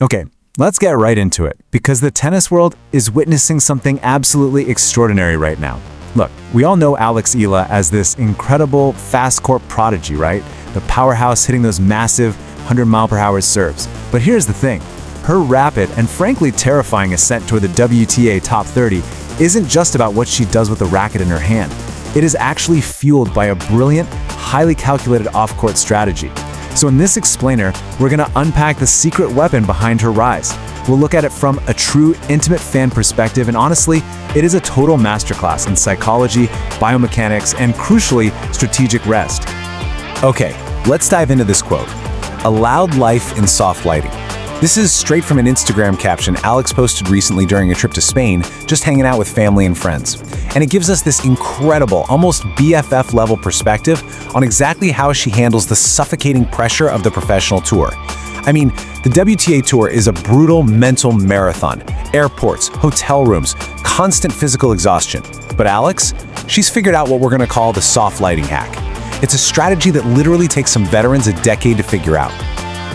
Okay, let's get right into it, because the tennis world is witnessing something absolutely extraordinary right now. Look, we all know Alex Eala as this incredible fast-court prodigy, right? The powerhouse hitting those massive 100-mile-per-hour serves. But here's the thing. Her rapid and frankly terrifying ascent toward the WTA top 30 isn't just about what she does with the racket in her hand. It is actually fueled by a brilliant, highly calculated off-court strategy. So in this explainer, we're going to unpack the secret weapon behind her rise. We'll look at it from a true, intimate fan perspective, and honestly, it is a total masterclass in psychology, biomechanics, and crucially, strategic rest. Okay, let's dive into this quote. A loud life in soft lighting. This is straight from an Instagram caption Alex posted recently during a trip to Spain, just hanging out with family and friends. And it gives us this incredible, almost BFF-level perspective on exactly how she handles the suffocating pressure of the professional tour. I mean, the WTA Tour is a brutal mental marathon. Airports, hotel rooms, constant physical exhaustion. But Alex, she's figured out what we're going to call the soft lighting hack. It's a strategy that literally takes some veterans a decade to figure out.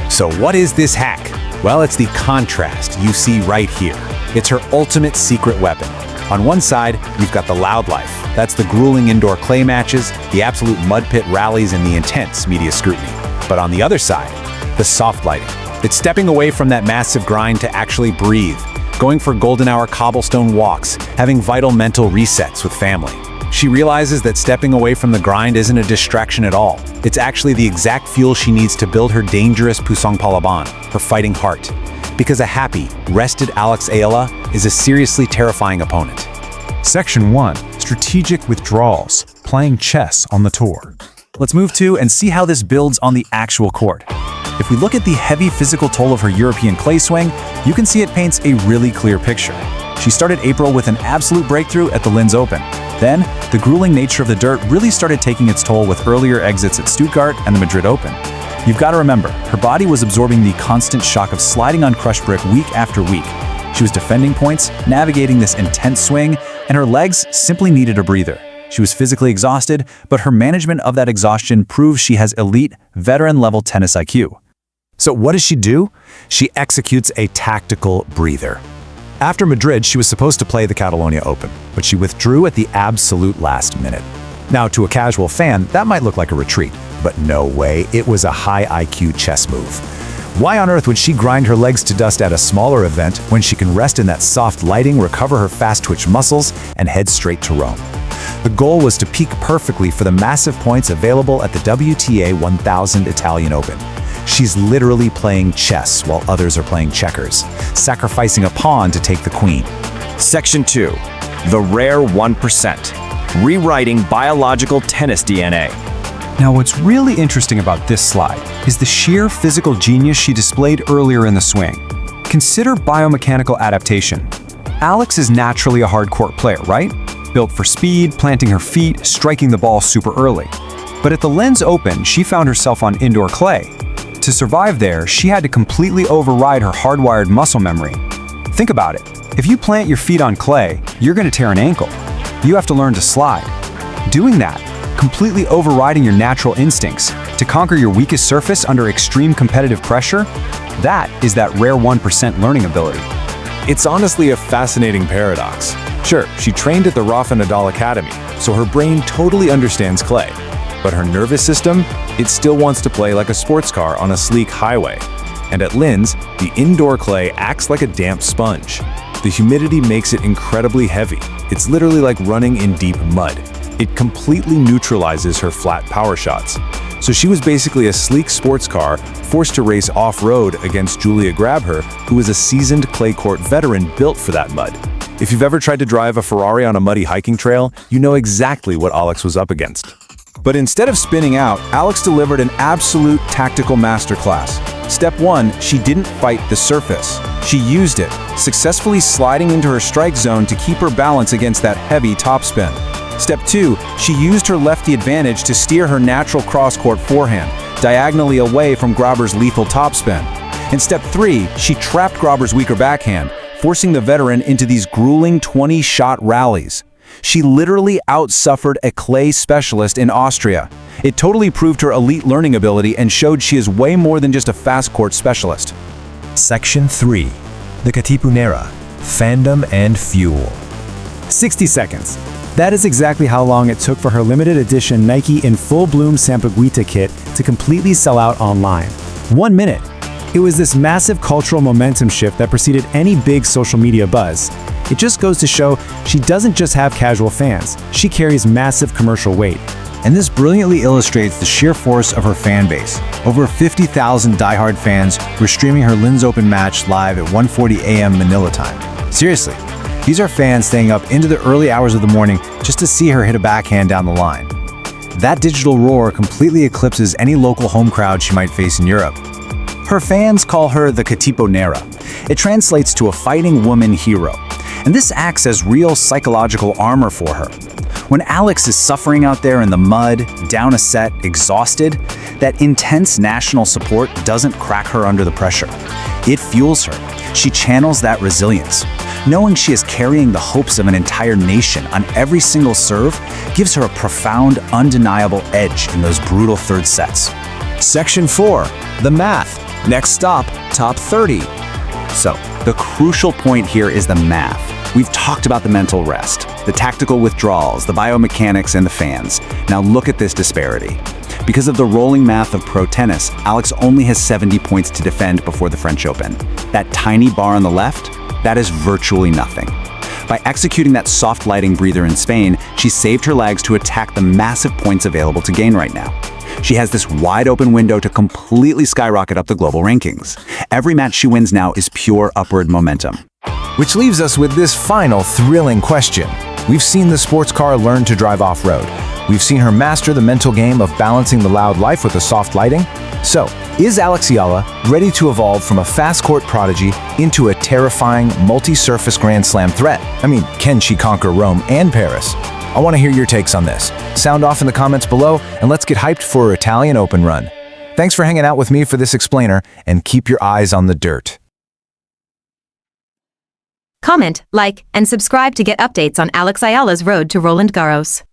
So what is this hack? Well, it's the contrast you see right here. It's her ultimate secret weapon. On one side, you've got the loud life. That's the grueling indoor clay matches, the absolute mud pit rallies, and the intense media scrutiny. But on the other side, the soft lighting. It's stepping away from that massive grind to actually breathe, going for golden hour cobblestone walks, having vital mental resets with family. She realizes that stepping away from the grind isn't a distraction at all. It's actually the exact fuel she needs to build her dangerous Pusong Palaban, her fighting heart. Because a happy, rested Alex Eala is a seriously terrifying opponent. Section 1. Strategic withdrawals. Playing chess on the tour. Let's move to and see how this builds on the actual court. If we look at the heavy physical toll of her European clay swing, you can see it paints a really clear picture. She started April with an absolute breakthrough at the Linz Open. Then, the grueling nature of the dirt really started taking its toll with earlier exits at Stuttgart and the Madrid Open. You've got to remember, her body was absorbing the constant shock of sliding on crushed brick week after week. She was defending points, navigating this intense swing, and her legs simply needed a breather. She was physically exhausted, but her management of that exhaustion proves she has elite, veteran-level tennis IQ. So what does she do? She executes a tactical breather. After Madrid, she was supposed to play the Catalonia Open, but she withdrew at the absolute last minute. Now, to a casual fan, that might look like a retreat, but no way, it was a high IQ chess move. Why on earth would she grind her legs to dust at a smaller event when she can rest in that soft lighting, recover her fast-twitch muscles, and head straight to Rome? The goal was to peak perfectly for the massive points available at the WTA 1000 Italian Open. She's literally playing chess while others are playing checkers, sacrificing a pawn to take the queen. Section 2. The rare 1%. Rewriting biological tennis DNA. Now, what's really interesting about this slide is the sheer physical genius she displayed earlier in the swing. Consider biomechanical adaptation. Alex is naturally a hard-court player, right? Built for speed, planting her feet, striking the ball super early. But at the Linz Open, she found herself on indoor clay. To survive there, she had to completely override her hardwired muscle memory. Think about it. If you plant your feet on clay, you're going to tear an ankle. You have to learn to slide. Doing that, completely overriding your natural instincts to conquer your weakest surface under extreme competitive pressure, that is that rare 1% learning ability. It's honestly a fascinating paradox. Sure, she trained at the Rafa Nadal Academy, so her brain totally understands clay. But her nervous system, it still wants to play like a sports car on a sleek highway. And at Linz, the indoor clay acts like a damp sponge. The humidity makes it incredibly heavy. It's literally like running in deep mud. It completely neutralizes her flat power shots. So she was basically a sleek sports car forced to race off-road against Julia Grabher, who is a seasoned clay court veteran built for that mud. If you've ever tried to drive a Ferrari on a muddy hiking trail, you know exactly what Alex was up against. But instead of spinning out, Alex delivered an absolute tactical masterclass. Step 1, she didn't fight the surface. She used it, successfully sliding into her strike zone to keep her balance against that heavy topspin. Step 2, she used her lefty advantage to steer her natural cross-court forehand, diagonally away from Grabher's lethal topspin. In Step 3, she trapped Grabher's weaker backhand, forcing the veteran into these grueling 20-shot rallies. She literally outsuffered a clay specialist in Austria. It totally proved her elite learning ability and showed she is way more than just a fast court specialist. Section 3. The Katipunera, Fandom and Fuel. 60 seconds. That is exactly how long it took for her limited edition Nike in full bloom Sampaguita kit to completely sell out online. 1 minute. It was this massive cultural momentum shift that preceded any big social media buzz. It just goes to show she doesn't just have casual fans, she carries massive commercial weight. And this brilliantly illustrates the sheer force of her fan base. Over 50,000 diehard fans were streaming her Linz Open match live at 1:40 a.m. Manila time. Seriously, these are fans staying up into the early hours of the morning just to see her hit a backhand down the line. That digital roar completely eclipses any local home crowd she might face in Europe. Her fans call her the Katipunera. It translates to a fighting woman hero, and this acts as real psychological armor for her. When Alex is suffering out there in the mud, down a set, exhausted, that intense national support doesn't crack her under the pressure. It fuels her. She channels that resilience. Knowing she is carrying the hopes of an entire nation on every single serve gives her a profound, undeniable edge in those brutal third sets. Section 4. The math. Next stop, top 30. So, the crucial point here is the math. We've talked about the mental rest, the tactical withdrawals, the biomechanics, and the fans. Now look at this disparity. Because of the rolling math of pro tennis, Alex only has 70 points to defend before the French Open. That tiny bar on the left, that is virtually nothing. By executing that soft lighting breather in Spain, she saved her legs to attack the massive points available to gain right now. She has this wide open window to completely skyrocket up the global rankings. Every match she wins now is pure upward momentum. Which leaves us with this final thrilling question. We've seen the sports car learn to drive off-road. We've seen her master the mental game of balancing the loud life with the soft lighting. So, is Alex Eala ready to evolve from a fast court prodigy into a terrifying multi-surface Grand Slam threat? I mean, can she conquer Rome and Paris? I want to hear your takes on this. Sound off in the comments below, and let's get hyped for her Italian Open run. Thanks for hanging out with me for this explainer, and keep your eyes on the dirt. Comment, like, and subscribe to get updates on Alex Eala's road to Roland Garros.